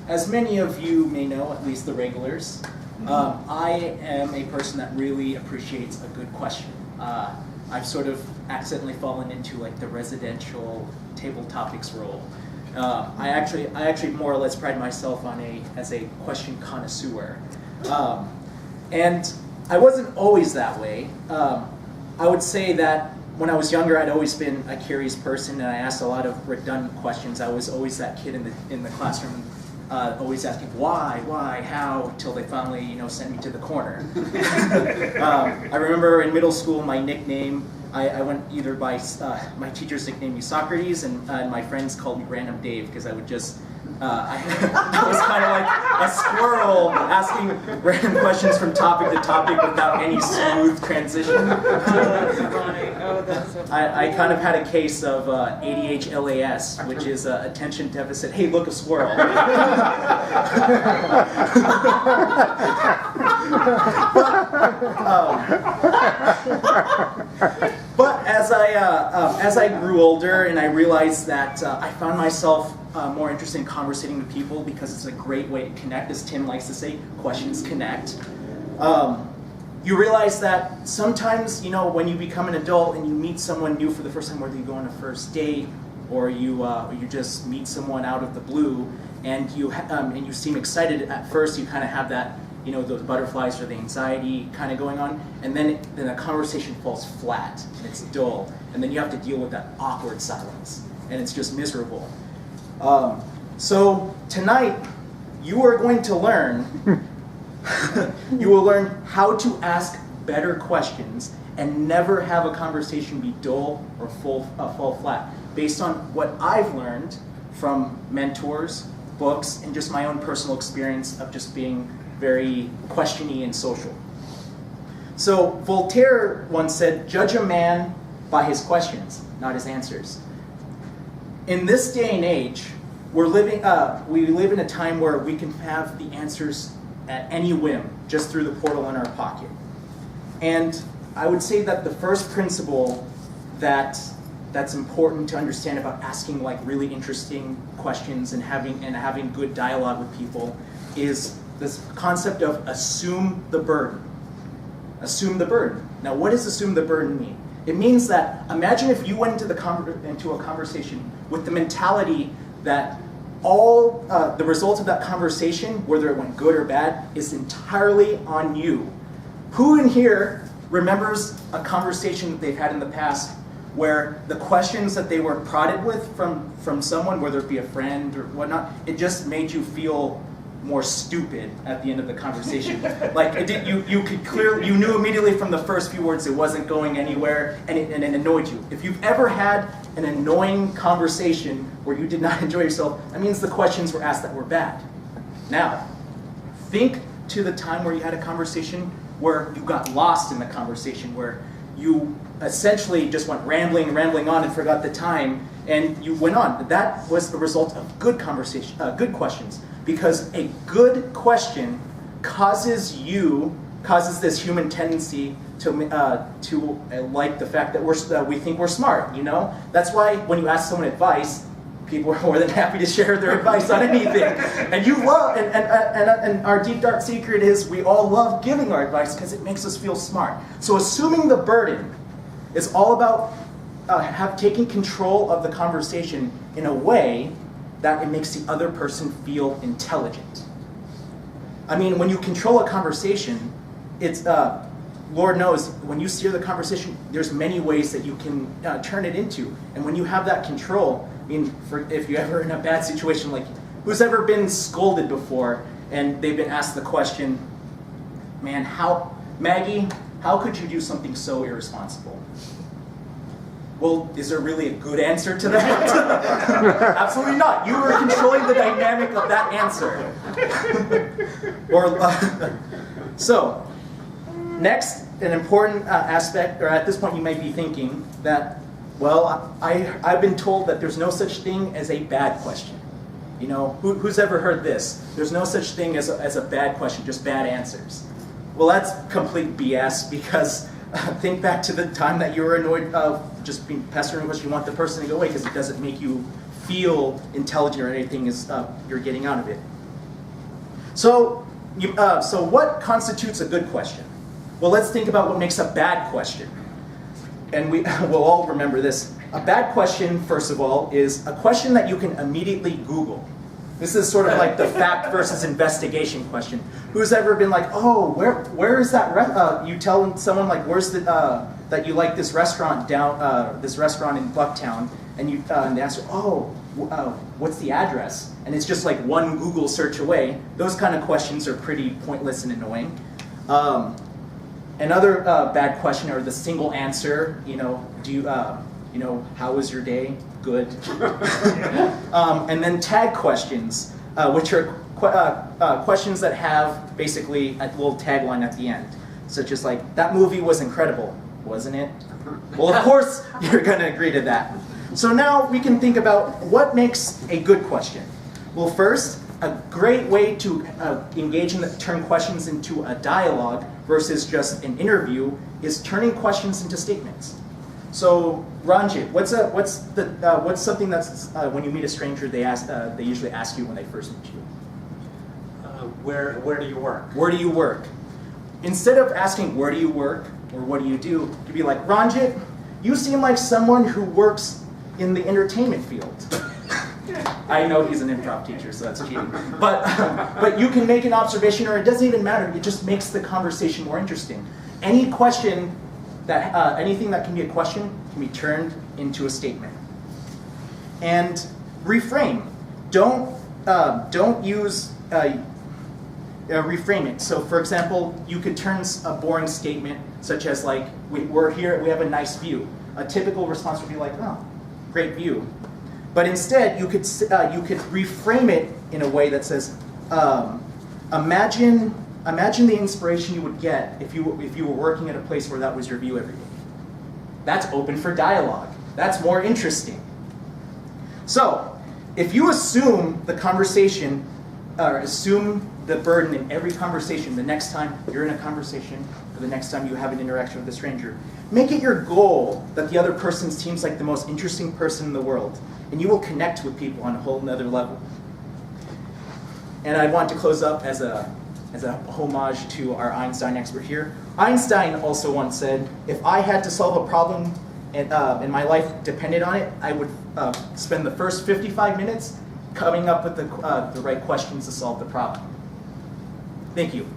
as many of you may know, at least the regulars, I am a person that really appreciates a good question. I've sort of accidentally fallen into like the residential table topics role. I actually more or less pride myself on as a question connoisseur. And I wasn't always that way. I would say that when I was younger, I'd always been a curious person, and I asked a lot of redundant questions. I was always that kid in the classroom, always asking why, how, till they finally, sent me to the corner. I remember in middle school, my nickname, I went either by, my teachers nicknamed me Socrates, and my friends called me Random Dave, because I would just, I was kind of like a squirrel asking random questions from topic to topic without any smooth transition. Oh, that's funny. Oh, that's so funny. I kind of had a case of ADHLAS, which is attention deficit. Hey, look, a squirrel. But as I grew older and I realized that I found myself more interested in conversating with people because it's a great way to connect, as Tim likes to say, questions connect. You realize that sometimes, when you become an adult and you meet someone new for the first time, whether you go on a first date or you just meet someone out of the blue, and you seem excited at first, you kind of have that, those butterflies or the anxiety kind of going on, and then the conversation falls flat and it's dull, and then you have to deal with that awkward silence, and it's just miserable. So tonight, you are going to learn. You will learn how to ask better questions and never have a conversation be dull or fall flat, based on what I've learned from mentors, books, and just my own personal experience of just being very questiony and social. So Voltaire once said, "Judge a man by his questions, not his answers." In this day and age, we live in a time where we can have the answers at any whim, just through the portal in our pocket. And I would say that the first principle that's important to understand about asking like really interesting questions and having good dialogue with people is this concept of assume the burden. Assume the burden. Now, what does assume the burden mean? It means that, imagine if you went into a conversation with the mentality that all the result of that conversation, whether it went good or bad, is entirely on you. Who in here remembers a conversation that they've had in the past where the questions that they were prodded with from someone, whether it be a friend or whatnot, it just made you feel more stupid at the end of the conversation? Like you knew immediately from the first few words it wasn't going anywhere, and it annoyed you. If you've ever had an annoying conversation where you did not enjoy yourself, that means the questions were asked that were bad. Now, think to the time where you had a conversation where you got lost in the conversation, where you essentially just went rambling on and forgot the time, and you went on. That was the result of good conversation, good questions. Because a good question causes this human tendency to like the fact that we think we're smart. That's why when you ask someone advice, people are more than happy to share their advice on anything. And you love, and our deep dark secret is we all love giving our advice because it makes us feel smart. So assuming the burden is all about taking control of the conversation in a way that it makes the other person feel intelligent. I mean, when you control a conversation, it's, Lord knows, when you steer the conversation, there's many ways that you can turn it into. And when you have that control, I mean, if you're ever in a bad situation, like, who's ever been scolded before and they've been asked the question, man, Maggie, how could you do something so irresponsible? Well, is there really a good answer to that? Absolutely not. You are controlling the dynamic of that answer. So, next, an important aspect, or at this point you might be thinking that, well, I've been told that there's no such thing as a bad question. Who's ever heard this? There's no such thing as a bad question, just bad answers. Well, that's complete BS, because think back to the time that you were annoyed of just being pestering because you want the person to go away because it doesn't make you feel intelligent or anything you're getting out of it. So, so what constitutes a good question? Well, let's think about what makes a bad question. And we'll all remember this. A bad question, first of all, is a question that you can immediately Google. This is sort of like the fact versus investigation question. Who's ever been like, oh, where is that? You tell someone like, where's the that you like this restaurant this restaurant in Bucktown, and and they answer, oh, what's the address? And it's just like one Google search away. Those kind of questions are pretty pointless and annoying. Another bad question are the single answer. Do you how was your day? Good. And then tag questions, which are questions that have basically a little tagline at the end, such as like, that movie was incredible, wasn't it? Well, of course you're going to agree to that. So now we can think about what makes a good question. Well, first, a great way to engage in turn questions into a dialogue versus just an interview is turning questions into statements. So, Ranjit, what's something that's when you meet a stranger they usually ask you when they first meet you? Where do you work? Where do you work? Instead of asking where do you work or what do you do, to be like, Ranjit, you seem like someone who works in the entertainment field. I know he's an improv teacher, so that's cheating. But you can make an observation, or it doesn't even matter. It just makes the conversation more interesting. Any question anything that can be a question can be turned into a statement. And reframe. Don't use reframe it. So, for example, you could turn a boring statement such as like, we're here, we have a nice view. A typical response would be like, oh, great view. But instead, you could reframe it in a way that says, imagine the inspiration you would get if you were working at a place where that was your view every day. That's open for dialogue. That's more interesting. So, if you assume the conversation, or assume the burden in every conversation, the next time you're in a conversation, or the next time you have an interaction with a stranger, make it your goal that the other person seems like the most interesting person in the world, and you will connect with people on a whole nother level. And I want to close up as a homage to our Einstein expert here. Einstein also once said, if I had to solve a problem and my life depended on it, I would spend the first 55 minutes coming up with the right questions to solve the problem. Thank you.